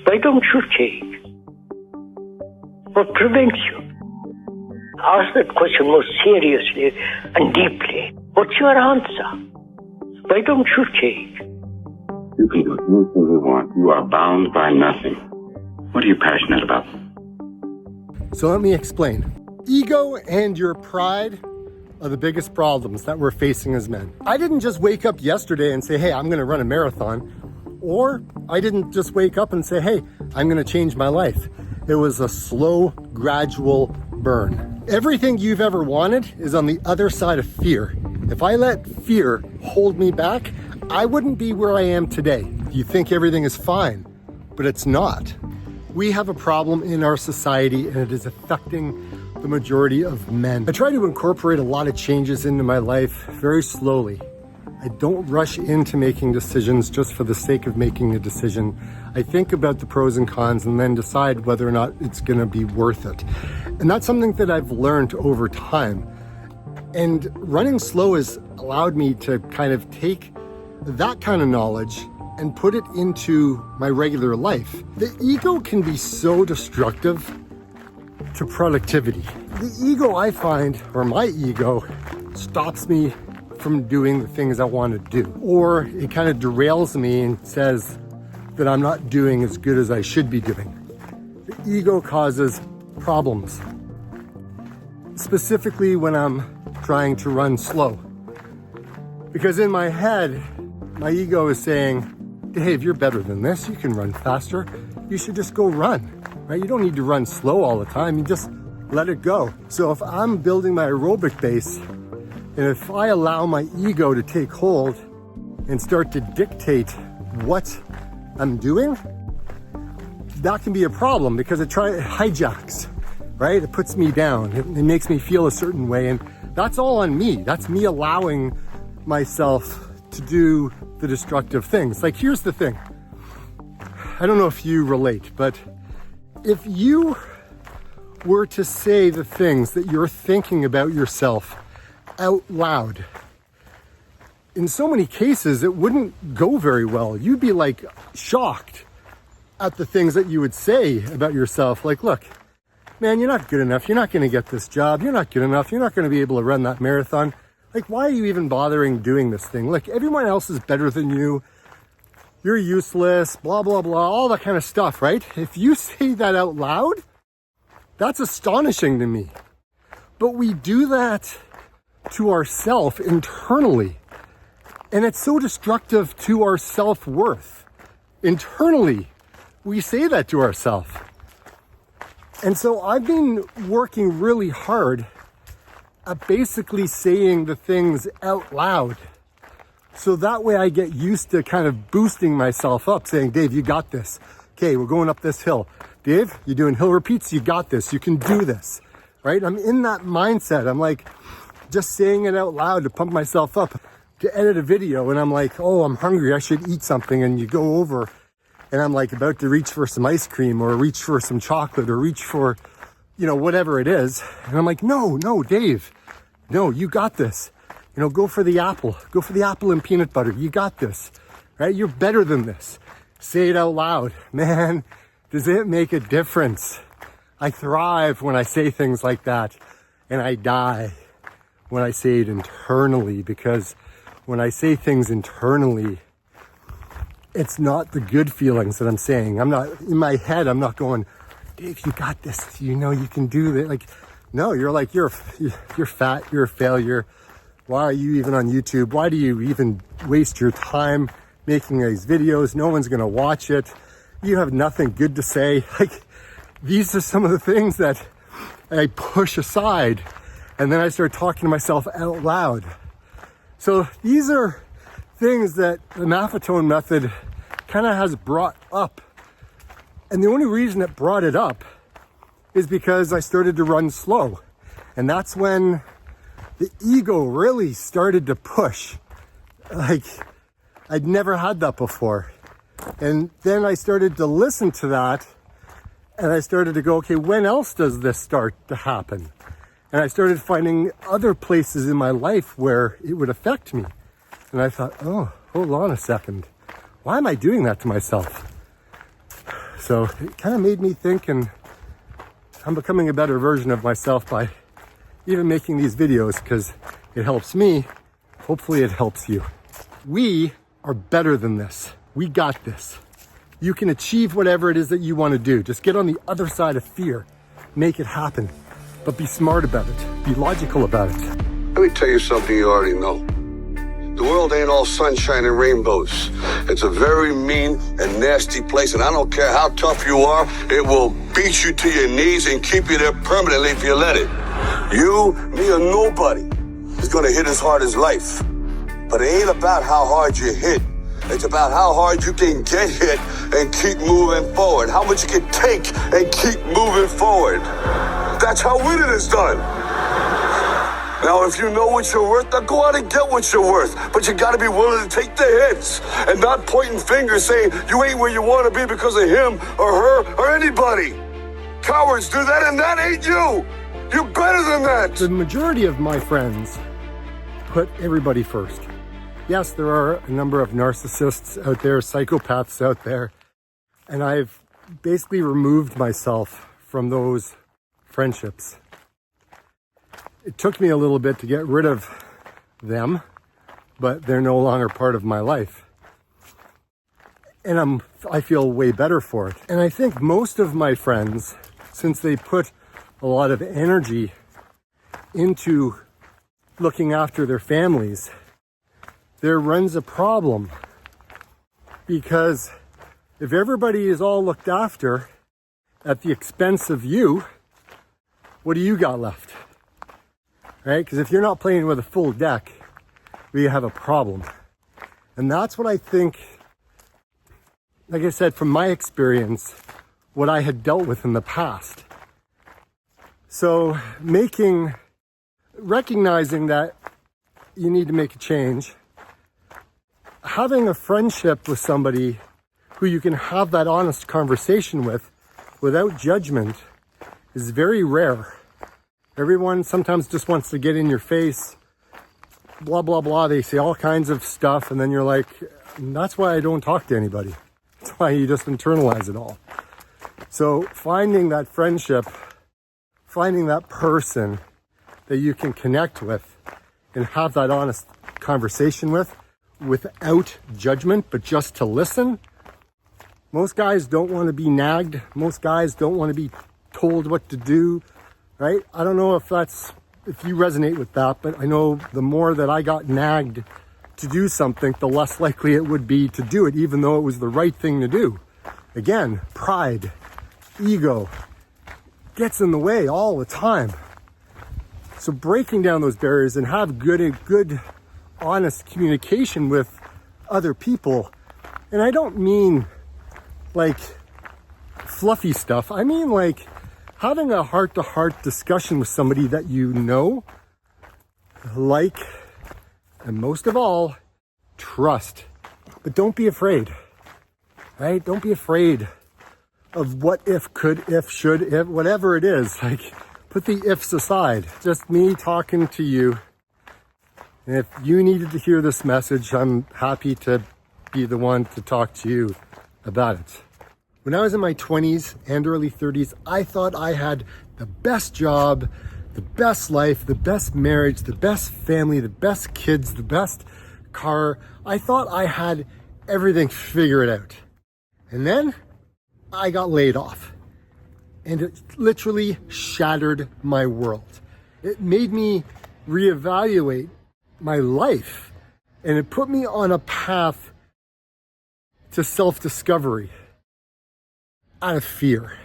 Why don't you change? What prevents you? Ask that question most seriously and deeply. What's your answer? Why don't you change? You can do anything you want. You are bound by nothing. What are you passionate about? So let me explain. Ego and your pride are the biggest problems that we're facing as men. I didn't just wake up yesterday and say, hey, I'm gonna run a marathon. Or I didn't just wake up and say, hey, I'm gonna change my life. It was a slow, gradual burn. Everything you've ever wanted is on the other side of fear. If I let fear hold me back, I wouldn't be where I am today. You think everything is fine, but it's not. We have a problem in our society and it is affecting the majority of men. I try to incorporate a lot of changes into my life very slowly. I don't rush into making decisions just for the sake of making a decision. I think about the pros and cons and then decide whether or not it's gonna be worth it. And that's something that I've learned over time. And running slow has allowed me to kind of take that kind of knowledge and put it into my regular life. The ego can be so destructive to productivity. The ego, I find, or my ego, stops me from doing the things I want to do. Or it kind of derails me and says that I'm not doing as good as I should be doing. The ego causes problems, specifically when I'm trying to run slow. Because in my head, my ego is saying, Dave, you're better than this. You can run faster. You should just go run, right? You don't need to run slow all the time. You just let it go. So if I'm building my aerobic base, and if I allow my ego to take hold and start to dictate what I'm doing, that can be a problem because it hijacks, right? It puts me down. It makes me feel a certain way. And that's all on me. That's me allowing myself to do the destructive things. Like, here's the thing. I don't know if you relate, but if you were to say the things that you're thinking about yourself out loud, in so many cases, it wouldn't go very well. You'd be like shocked at the things that you would say about yourself. Like, look, man, you're not good enough. You're not going to get this job. You're not good enough. You're not going to be able to run that marathon. Like, why are you even bothering doing this thing? Look, everyone else is better than you. You're useless, blah, blah, blah, all that kind of stuff, right? If you say that out loud, that's astonishing to me. But we do that to ourselves internally. And it's so destructive to our self-worth. Internally, we say that to ourselves. And so I've been working really hard at basically saying the things out loud. So that way I get used to kind of boosting myself up, saying, Dave, you got this. Okay, we're going up this hill. Dave, you're doing hill repeats, you got this. You can do this, right? I'm in that mindset. I'm like, just saying it out loud to pump myself up. To edit a video and I'm like, oh, I'm hungry, I should eat something. And you go over and I'm like about to reach for some ice cream or reach for some chocolate or reach for, whatever it is. And I'm like, no, Dave, no, you got this. Go for the apple. Go for the apple and peanut butter. You got this, right? You're better than this. Say it out loud. Man, does it make a difference? I thrive when I say things like that, and I die when I say it internally, because when I say things internally, it's not the good feelings that I'm saying. I'm not, in my head, I'm not going, Dave, you got this. You can do that. Like, no, you're like, you're fat, you're a failure. Why are you even on YouTube? Why do you even waste your time making these videos? No one's going to watch it. You have nothing good to say. Like, these are some of the things that I push aside, and then I start talking to myself out loud. So these are things that the Maffetone method kind of has brought up. And the only reason it brought it up is because I started to run slow. And that's when the ego really started to push. Like, I'd never had that before. And then I started to listen to that, and I started to go, okay, when else does this start to happen? And I started finding other places in my life where it would affect me. And I thought, oh, hold on a second. Why am I doing that to myself? So it kind of made me think, and I'm becoming a better version of myself by even making these videos, because it helps me. Hopefully it helps you. We are better than this. We got this. You can achieve whatever it is that you want to do. Just get on the other side of fear. Make it happen. But be smart about it. Be logical about it. Let me tell you something you already know. The world ain't all sunshine and rainbows. It's a very mean and nasty place, and I don't care how tough you are, it will beat you to your knees and keep you there permanently if you let it. You, me, or nobody is gonna hit as hard as life. But it ain't about how hard you hit. It's about how hard you can get hit and keep moving forward. How much you can take and keep moving forward. That's how winning is done. Now, if you know what you're worth, now go out and get what you're worth. But you gotta be willing to take the hits and not pointing fingers saying you ain't where you wanna be because of him or her or anybody. Cowards do that, and that ain't you. You're better than that. The majority of my friends put everybody first. Yes, there are a number of narcissists out there, psychopaths out there, and I've basically removed myself from those friendships. It took me a little bit to get rid of them, but they're no longer part of my life. And I feel way better for it. And I think most of my friends, since they put a lot of energy into looking after their families, there runs a problem, because if everybody is all looked after at the expense of you, what do you got left? Right? Because if you're not playing with a full deck, we have a problem. And that's what I think, like I said, from my experience, what I had dealt with in the past. So recognizing that you need to make a change, having a friendship with somebody who you can have that honest conversation with without judgment is very rare. Everyone sometimes just wants to get in your face, blah, blah, blah. They say all kinds of stuff, and then you're like, that's why I don't talk to anybody. That's why you just internalize it all. So finding that friendship, finding that person that you can connect with and have that honest conversation with without judgment, but just to listen. Most guys don't want to be nagged. Most guys don't want to be told what to do, right? I don't know if you resonate with that, but I know the more that I got nagged to do something, the less likely it would be to do it, even though it was the right thing to do. Again, pride, ego gets in the way all the time. So breaking down those barriers and have good, honest communication with other people. And I don't mean like fluffy stuff. I mean like having a heart-to-heart discussion with somebody that you know, like, and most of all, trust. But don't be afraid, right? Don't be afraid of what if, could, if, should, if, whatever it is. Like, put the ifs aside. Just me talking to you. And if you needed to hear this message, I'm happy to be the one to talk to you about it. When I was in my 20s and early 30s, I thought I had the best job, the best life, the best marriage, the best family, the best kids, the best car. I thought I had everything figured out. And then I got laid off. And it literally shattered my world. It made me reevaluate my life. And it put me on a path to self-discovery out of fear.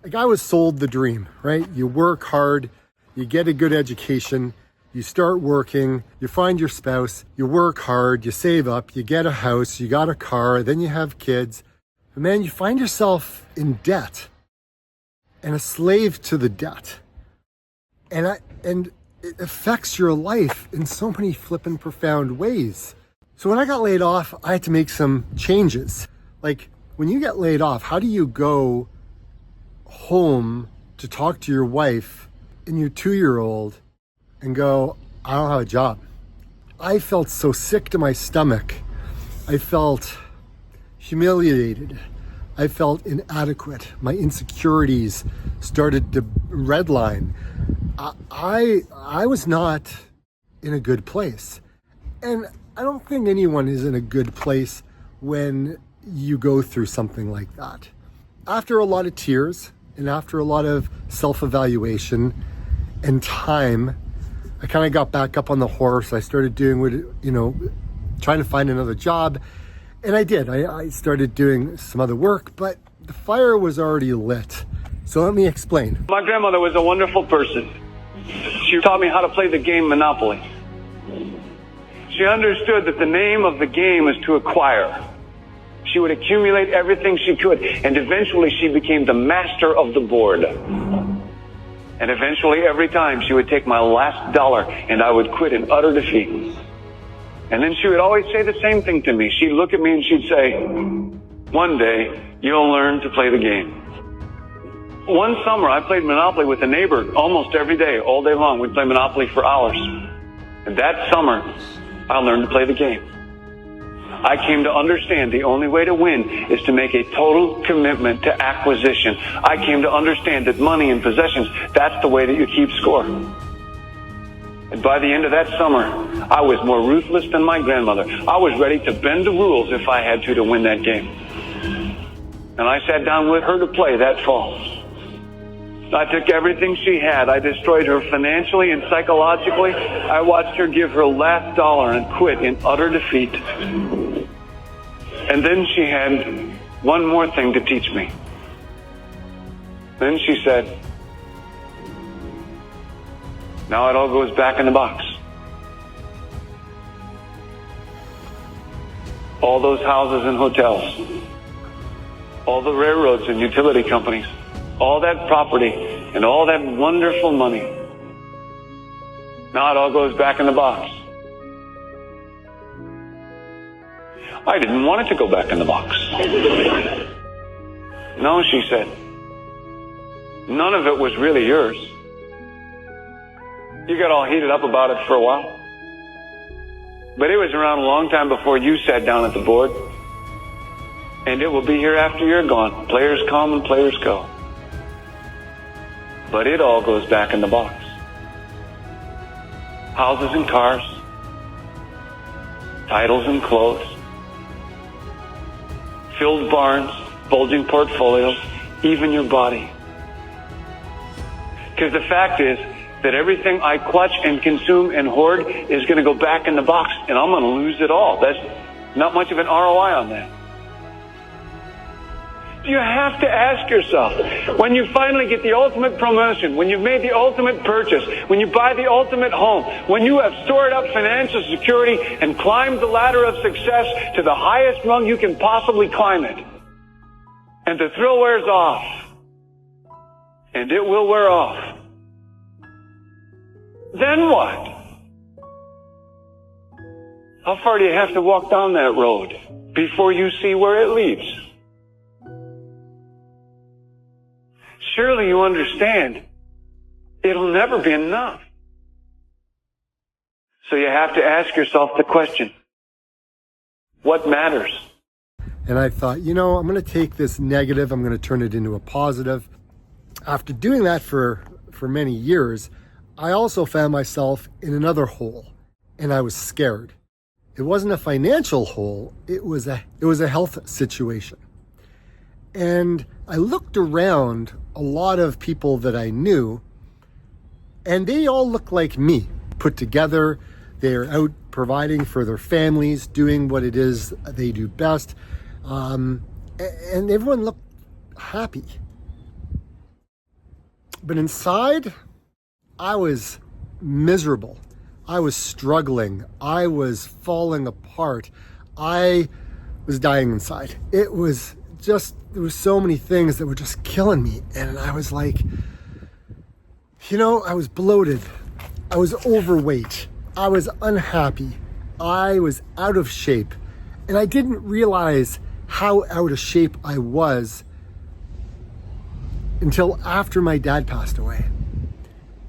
Like, I was sold the dream, right? You work hard, you get a good education, you start working, you find your spouse, you work hard, you save up, you get a house, you got a car, then you have kids. And man, you find yourself in debt and a slave to the debt. And it affects your life in so many flippin' profound ways. So when I got laid off, I had to make some changes. Like, when you get laid off, how do you go home to talk to your wife and your 2-year-old and go, I don't have a job? I felt so sick to my stomach. I felt humiliated. I felt inadequate. My insecurities started to redline. I was not in a good place. And I don't think anyone is in a good place when you go through something like that. After a lot of tears and after a lot of self-evaluation and time, I kind of got back up on the horse. I started doing what, trying to find another job. And I did. I started doing some other work, but the fire was already lit. So let me explain. My grandmother was a wonderful person. She taught me how to play the game Monopoly. She understood that the name of the game is to acquire. She would accumulate everything she could, and eventually she became the master of the board. And eventually, every time, she would take my last dollar, and I would quit in utter defeat. And then she would always say the same thing to me. She'd look at me and she'd say, "One day, you'll learn to play the game." One summer, I played Monopoly with a neighbor almost every day, all day long. We'd play Monopoly for hours. And that summer, I learned to play the game. I came to understand the only way to win is to make a total commitment to acquisition. I came to understand that money and possessions, that's the way that you keep score. And by the end of that summer, I was more ruthless than my grandmother. I was ready to bend the rules if I had to win that game. And I sat down with her to play that fall. I took everything she had. I destroyed her financially and psychologically. I watched her give her last dollar and quit in utter defeat. And then she had one more thing to teach me. Then she said, "Now it all goes back in the box." All those houses and hotels, all the railroads and utility companies, all that property and all that wonderful money. Now it all goes back in the box. I didn't want it to go back in the box. No, she said. None of it was really yours. You got all heated up about it for a while. But it was around a long time before you sat down at the board. And it will be here after you're gone. Players come and players go. But it all goes back in the box. Houses and cars, titles and clothes, filled barns, bulging portfolios, even your body. Because the fact is that everything I clutch and consume and hoard is going to go back in the box, and I'm going to lose it all. That's not much of an ROI on that. You have to ask yourself, when you finally get the ultimate promotion, when you've made the ultimate purchase, when you buy the ultimate home, when you have stored up financial security and climbed the ladder of success to the highest rung you can possibly climb it, and the thrill wears off, and it will wear off, then what? How far do you have to walk down that road before you see where it leads? Surely you understand, it'll never be enough. So you have to ask yourself the question, what matters? And I thought, I'm going to take this negative, I'm going to turn it into a positive. After doing that for many years, I also found myself in another hole, and I was scared. It wasn't a financial hole, it was a health situation. And I looked around a lot of people that I knew, and they all look like me, put together. They're out providing for their families, doing what it is they do best. And everyone looked happy. But inside, I was miserable. I was struggling. I was falling apart. I was dying inside. It was just, there were so many things that were just killing me. And I was like, I was bloated. I was overweight. I was unhappy. I was out of shape. And I didn't realize how out of shape I was until after my dad passed away.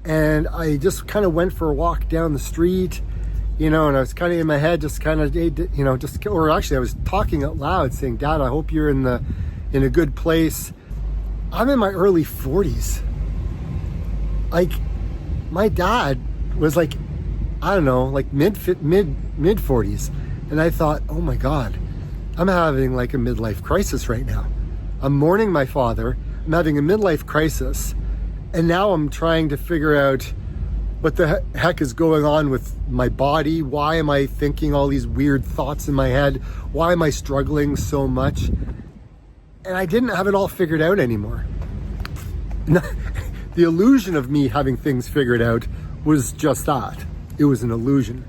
And I just kind of went for a walk down the street, and I was kind of in my head, or actually I was talking out loud saying, "Dad, I hope you're in the in a good place. I'm in my early 40s. Like, my dad was like, I don't know, like mid 40s. And I thought, oh my God, I'm having like a midlife crisis right now. I'm mourning my father. I'm having a midlife crisis. And now I'm trying to figure out what the heck is going on with my body. Why am I thinking all these weird thoughts in my head? Why am I struggling so much? And I didn't have it all figured out anymore. The illusion of me having things figured out was just that. It was an illusion.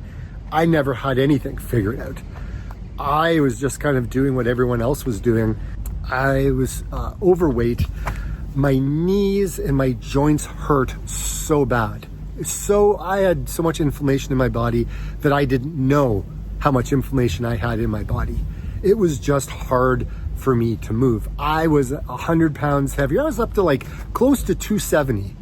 I never had anything figured out. I was just kind of doing what everyone else was doing. I was overweight. My knees and my joints hurt so bad. I had so much inflammation in my body that I didn't know how much inflammation I had in my body. It was just hard for me to move. I was 100 pounds heavier. I was up to like close to 270.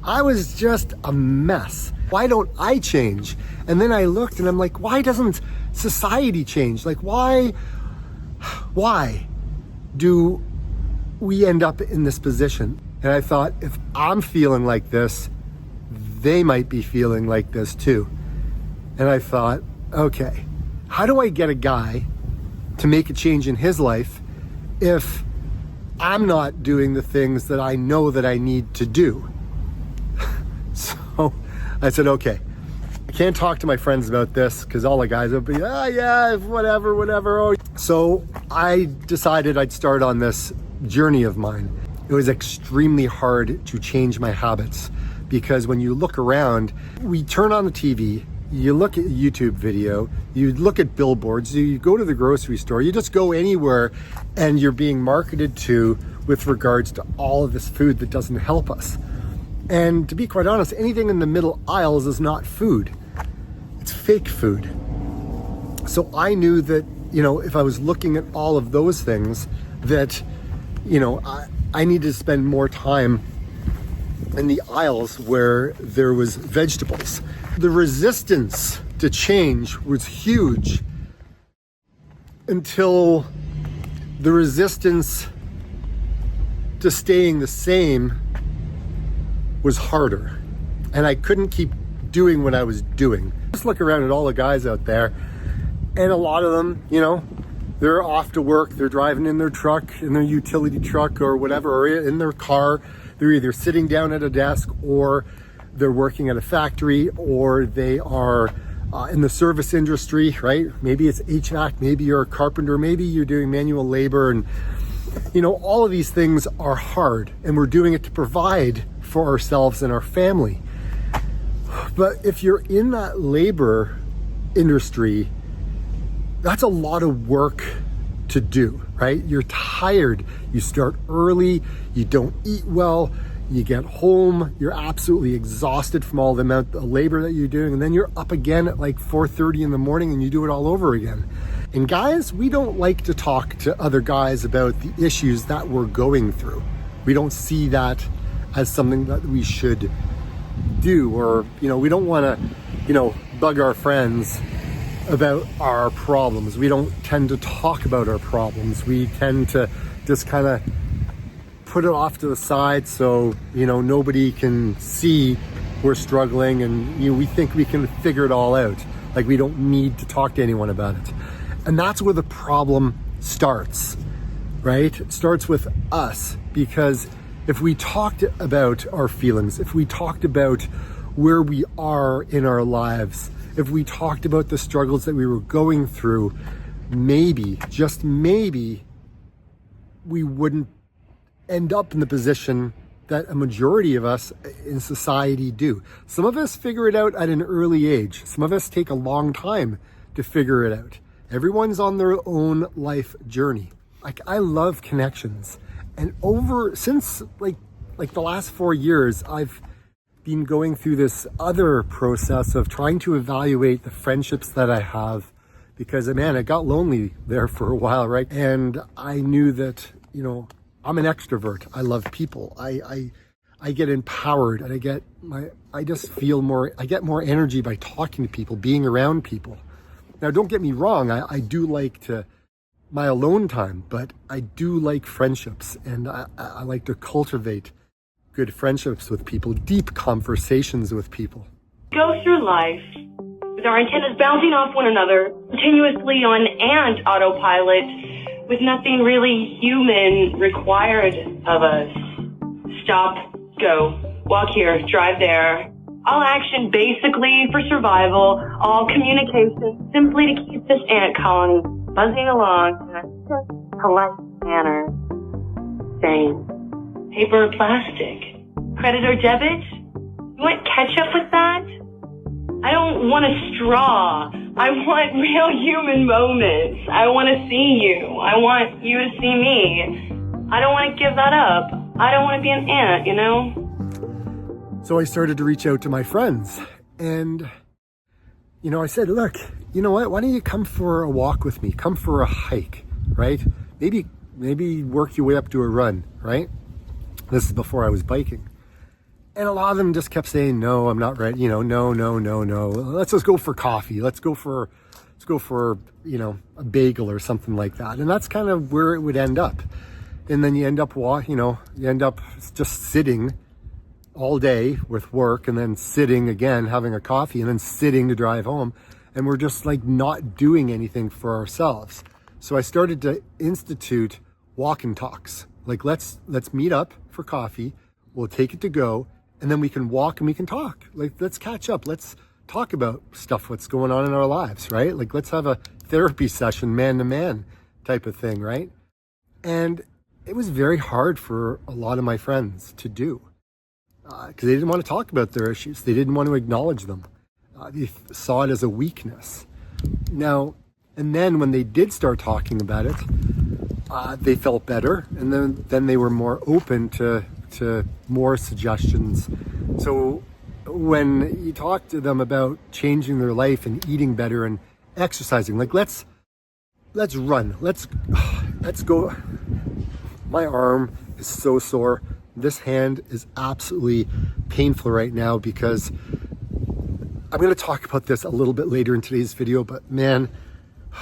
I was just a mess. Why don't I change? And then I looked and I'm like, why doesn't society change? Like, why do we end up in this position? And I thought, if I'm feeling like this, they might be feeling like this too. And I thought, okay, how do I get a guy to make a change in his life if I'm not doing the things that I know that I need to do? So I said, okay, I can't talk to my friends about this because all the guys will be, yeah, whatever. Oh. So I decided I'd start on this journey of mine. It was extremely hard to change my habits because when you look around, we turn on the TV, you look at a YouTube video, you look at billboards, you go to the grocery store, you just go anywhere and you're being marketed to with regards to all of this food that doesn't help us. And to be quite honest, anything in the middle aisles is not food. It's fake food. So I knew that, if I was looking at all of those things, that, I needed to spend more time in the aisles where there was vegetables. The resistance to change was huge until the resistance to staying the same was harder. And I couldn't keep doing what I was doing. Just look around at all the guys out there, and a lot of them, they're off to work, they're driving in their truck, in their utility truck or whatever, or in their car. They're either sitting down at a desk, or they're working at a factory, or they are in the service industry, right? Maybe it's HVAC, maybe you're a carpenter, maybe you're doing manual labor, and all of these things are hard, and we're doing it to provide for ourselves and our family. But if you're in that labor industry, that's a lot of work to do, right? You're tired, you start early, you don't eat well, you get home, you're absolutely exhausted from all the amount of labor that you're doing, and then you're up again at like 4:30 in the morning and you do it all over again. And guys, we don't like to talk to other guys about the issues that we're going through. We don't see that as something that we should do, or we don't want to bug our friends about our problems. We don't tend to talk about our problems. We tend to just kind of put it off to the side so nobody can see we're struggling, and we think we can figure it all out. Like, we don't need to talk to anyone about it. And that's where the problem starts, right? It starts with us, because if we talked about our feelings, if we talked about where we are in our lives, if we talked about the struggles that we were going through, maybe, just maybe, we wouldn't end up in the position that a majority of us in society do. Some of us figure it out at an early age. Some of us take a long time to figure it out. Everyone's on their own life journey. Like, I love connections. And since like the last 4 years, I've been going through this other process of trying to evaluate the friendships that I have, because man, it got lonely there for a while, right? And I knew that, I'm an extrovert. I love people. I get empowered, and I get more energy by talking to people, being around people. Now, don't get me wrong. I do like to my alone time, but I do like friendships, and I like to cultivate good friendships with people, deep conversations with people. Go through life with our antennas bouncing off one another, continuously on and autopilot, with nothing really human required of us. Stop, go, walk here, drive there. All action basically for survival, all communication simply to keep this ant colony buzzing along in a polite manner. Same. Paper or plastic? Credit or debit? You want ketchup with that? I don't want a straw. I want real human moments. I want to see you. I want you to see me. I don't want to give that up. I don't want to be an ant, you know? So I started to reach out to my friends, and, you know, I said, look, you know what? Why don't you come for a walk with me? Come for a hike, right? Maybe work your way up to a run, right? This is before I was biking. And a lot of them just kept saying, no, I'm not ready. You know, no. Let's just go for coffee. Let's go for, you know, a bagel or something like that. And that's kind of where it would end up. And then you end up just sitting all day with work, and then sitting again, having a coffee, and then sitting to drive home. And we're just like not doing anything for ourselves. So I started to institute walk and talks. Like, let's meet up for coffee. We'll take it to go. And then we can walk and we can talk. Like, let's catch up. Let's talk about stuff, what's going on in our lives, right? Like, let's have a therapy session, man to man type of thing, right? And it was very hard for a lot of my friends to do because they didn't want to talk about their issues. They didn't want to acknowledge them. They saw it as a weakness. Now, and then when they did start talking about it, they felt better. And then they were more open to more suggestions. So when you talk to them about changing their life and eating better and exercising, like let's run, let's go. My arm is so sore. This hand is absolutely painful right now because I'm going to talk about this a little bit later in today's video, but man,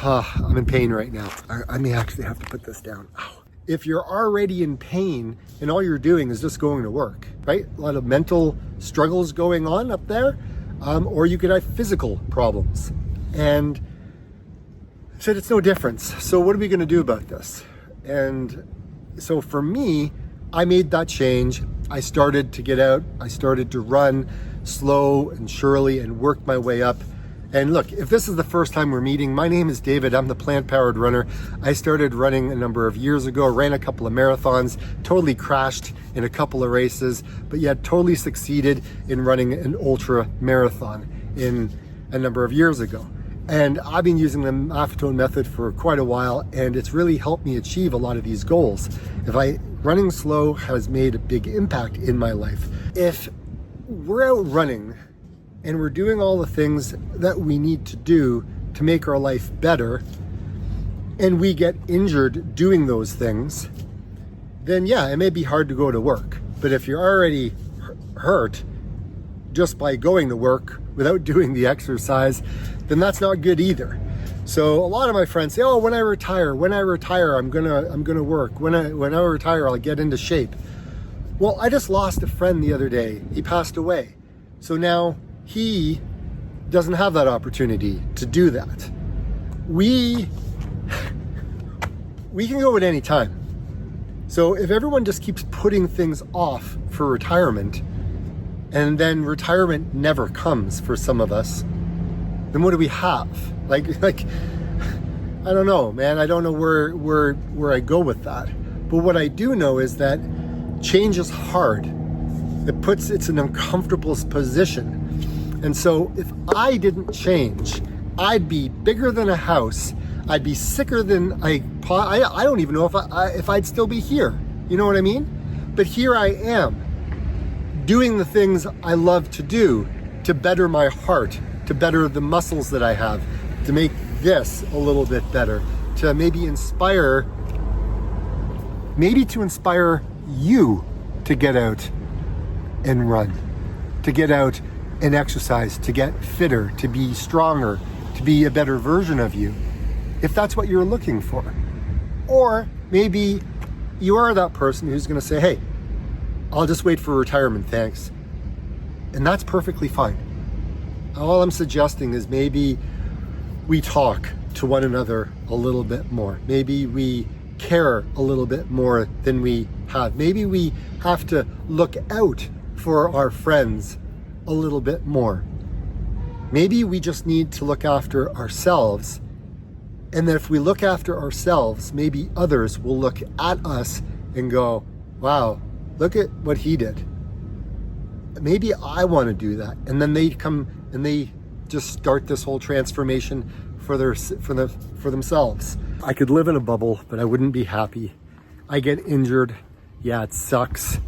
I'm in pain right now. I may actually have to put this down. Ow. If you're already in pain and all you're doing is just going to work, right? A lot of mental struggles going on up there, or you could have physical problems. And I said, it's no difference. So what are we going to do about this? And so for me, I made that change. I started to get out. I started to run slow and surely and work my way up. And look, if this is the first time we're meeting, my name is David. I'm the plant-powered runner. I started running a number of years ago, ran a couple of marathons, totally crashed in a couple of races, but yet totally succeeded in running an ultra marathon in a number of years ago. And I've been using the Maffetone method for quite a while, and it's really helped me achieve a lot of these goals. Running slow has made a big impact in my life. If we're out running and we're doing all the things that we need to do to make our life better, and we get injured doing those things, then yeah, it may be hard to go to work. But if you're already hurt just by going to work without doing the exercise, then that's not good either. So a lot of my friends say, oh, when I retire, I'm gonna work. When I retire, I'll get into shape. Well, I just lost a friend the other day. He passed away. So now he doesn't have that opportunity to do that. We can go at any time. So if everyone just keeps putting things off for retirement, and then retirement never comes for some of us, then what do we have? Like I don't know, man. I don't know where I go with that. But what I do know is that change is hard. It's an uncomfortable position. And so if I didn't change, I'd be bigger than a house. I'd be sicker than I don't even know if I'd still be here. You know what I mean? But here I am, doing the things I love to do to better my heart, to better the muscles that I have, to make this a little bit better, to maybe inspire you to get out and run, to get out and exercise, to get fitter, to be stronger, to be a better version of you, if that's what you're looking for. Or maybe you are that person who's gonna say, hey, I'll just wait for retirement, thanks. And that's perfectly fine. All I'm suggesting is maybe we talk to one another a little bit more. Maybe we care a little bit more than we have. Maybe we have to look out for our friends a little bit more. Maybe we just need to look after ourselves. And then if we look after ourselves, maybe others will look at us and go, wow, look at what he did. Maybe I want to do that. And then they come and they just start this whole transformation for themselves. I could live in a bubble, but I wouldn't be happy. I get injured. Yeah, it sucks.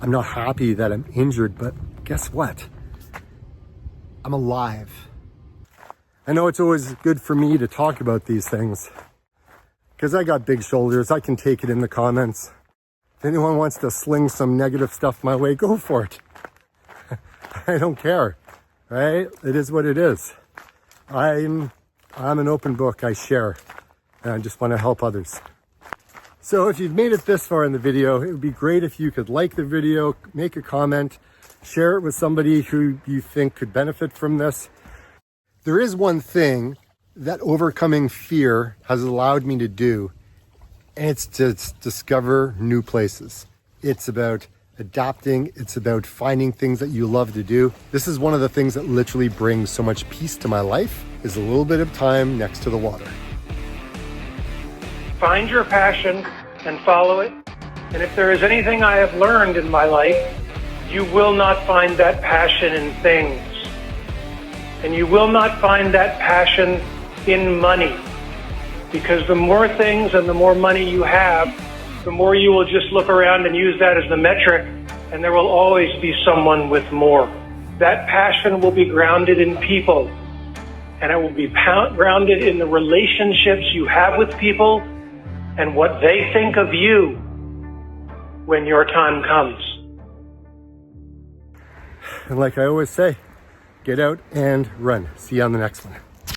I'm not happy that I'm injured, but guess what? I'm alive. I know it's always good for me to talk about these things because I got big shoulders. I can take it in the comments. If anyone wants to sling some negative stuff my way, go for it. I don't care, right? It is what it is. I'm an open book. I share, and I just want to help others. So if you've made it this far in the video, it would be great if you could like the video, make a comment, share it with somebody who you think could benefit from this. There is one thing that overcoming fear has allowed me to do, and it's to discover new places. It's about adapting. It's about finding things that you love to do. This is one of the things that literally brings so much peace to my life, is a little bit of time next to the water. Find your passion and follow it. And if there is anything I have learned in my life, you will not find that passion in things. And you will not find that passion in money. Because the more things and the more money you have, the more you will just look around and use that as the metric, and there will always be someone with more. That passion will be grounded in people, and it will be grounded in the relationships you have with people and what they think of you when your time comes. And like I always say, get out and run. See you on the next one.